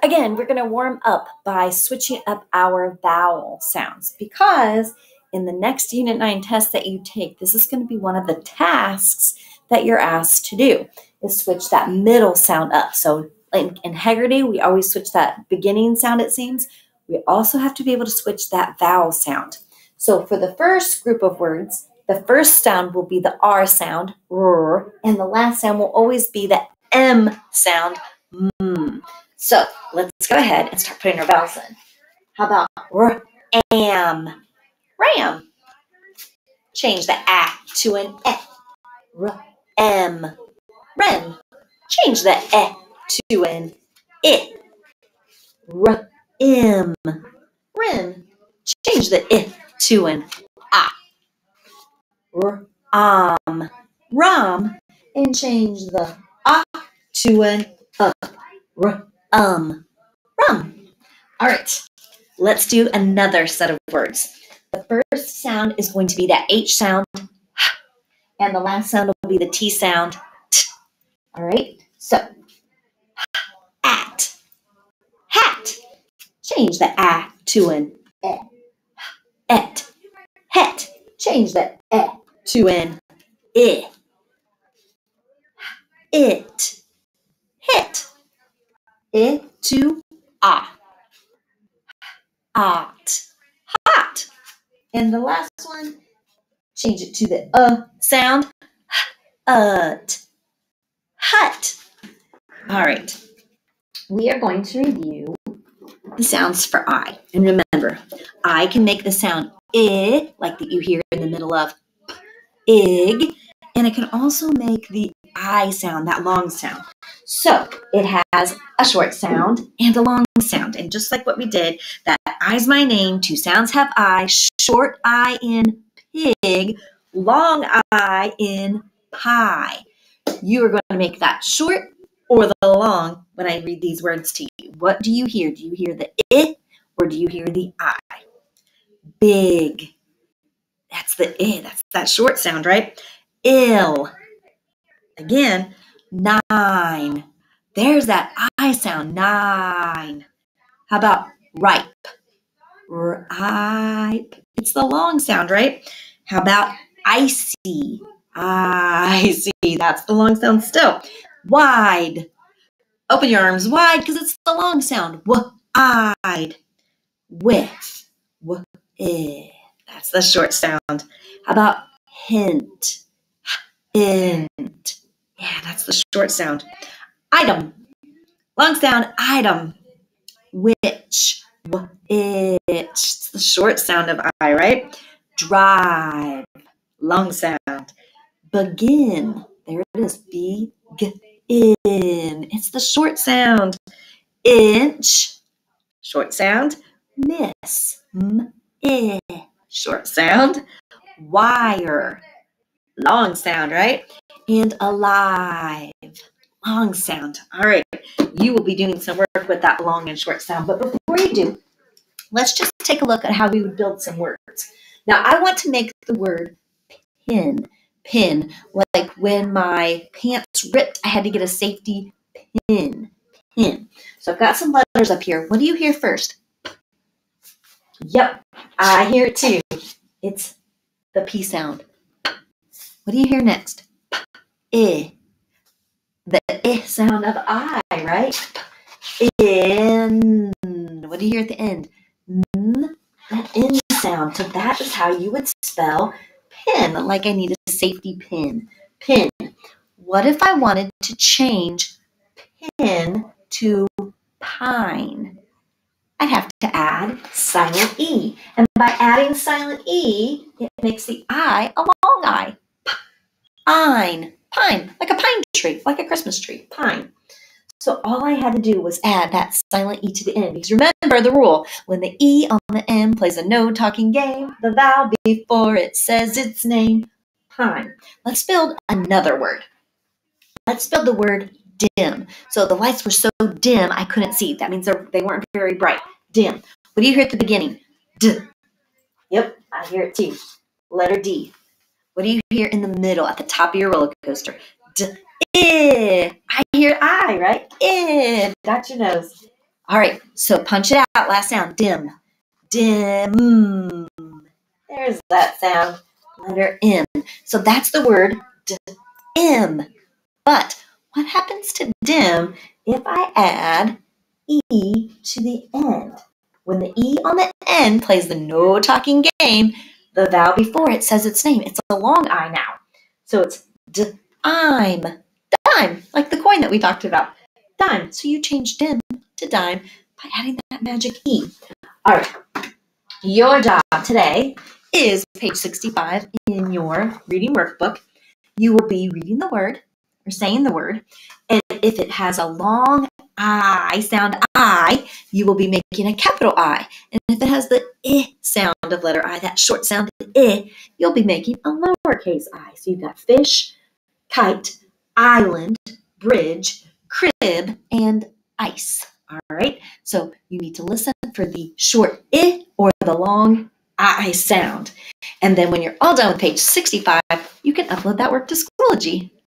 Again, we're going to warm up by switching up our vowel sounds because in the next Unit 9 test that you take, this is going to be one of the tasks that you're asked to do, is switch that middle sound up. So in Haggerty, we always switch that beginning sound, it seems. We also have to be able to switch that vowel sound. So for the first group of words, the first sound will be the R sound, R, and the last sound will always be the M sound, M. So let's go ahead and start putting our vowels in. How about ram? Ram. Change the A to an E. M. Rem. Change the E to an I. Rim. Rim. Change the I to an A. Ram. And change the A to an Rum. All right, let's do another set of words. The first sound is going to be that H sound, and the last sound will be the T sound, T. All right, so at, hat. Change the A to an E. Et, het. Change the E to an I. It, hit. I to A. Ot, hot. And the last one, change it to the sound, hut. All right, we are going to review the sounds for I. And remember, I can make the sound I, like that you hear in the middle of ig, and it can also make the I sound, that long sound. So it has a short sound and a long sound. And just like what we did, that I's my name, two sounds have I, short I in pig, long I in pie. You are going to make that short or the long when I read these words to you. What do you hear? Do you hear the I or do you hear the I? Big. That's the I. That's that short sound, right? Ill. Again, 9. There's that I sound, 9. How about ripe? Ripe. It's the long sound, right? How about icy? Icy. That's the long sound still. Wide. Open your arms wide because it's the long sound. Wide. With. That's the short sound. How about hint? Int. Yeah, that's the short sound. Item. Long sound, item. Which. It's the short sound of I, right? Drive. Long sound. Begin. There it is. Begin. It's the short sound. Inch. Short sound. Miss. Short sound. Wire. Long sound, right? And alive. Long sound. All right. You will be doing some work with that long and short sound. But before you do, let's just take a look at how we would build some words. Now, I want to make the word pin. Pin. Like when my pants ripped, I had to get a safety pin. Pin. So I've got some letters up here. What do you hear first? Yep. I hear it too. It's the P sound. What do you hear next? I. The I sound of I, right? In. What do you hear at the end? N. That N sound. So that is how you would spell pin, like I need a safety pin. Pin. What if I wanted to change pin to pine? I'd have to add silent E. And by adding silent E, it makes the I a long I. Pine. Pine. Like a pine tree. Like a Christmas tree. Pine. So all I had to do was add that silent E to the end. Because remember the rule. When the E on the end plays a no-talking game, the vowel before it says its name. Pine. Let's build another word. Let's build the word dim. So the lights were so dim I couldn't see. That means they weren't very bright. Dim. What do you hear at the beginning? D. Yep, I hear it too. Letter D. What do you hear in the middle at the top of your roller coaster? D. I. I hear I, right? I. Got your nose. All right, so punch it out. Last sound, dim. Dim. There's that sound. Letter M. So that's the word dim. But what happens to dim if I add E to the end? When the E on the end plays the no talking game, the vowel before it says its name. It's a long I now. So it's dime. Dime, like the coin that we talked about. Dime. So you change dim to dime by adding that magic E. All right. Your job today is page 65 in your reading workbook. You will be reading the word or saying the word. And if it has a long I sound I, you will be making a capital I. And if it has the I sound of letter I, that short sound I, you'll be making a lowercase I. So you've got fish, kite, island, bridge, crib, and ice. All right. So you need to listen for the short I or the long I sound. And then when you're all done with page 65, you can upload that work to Schoology.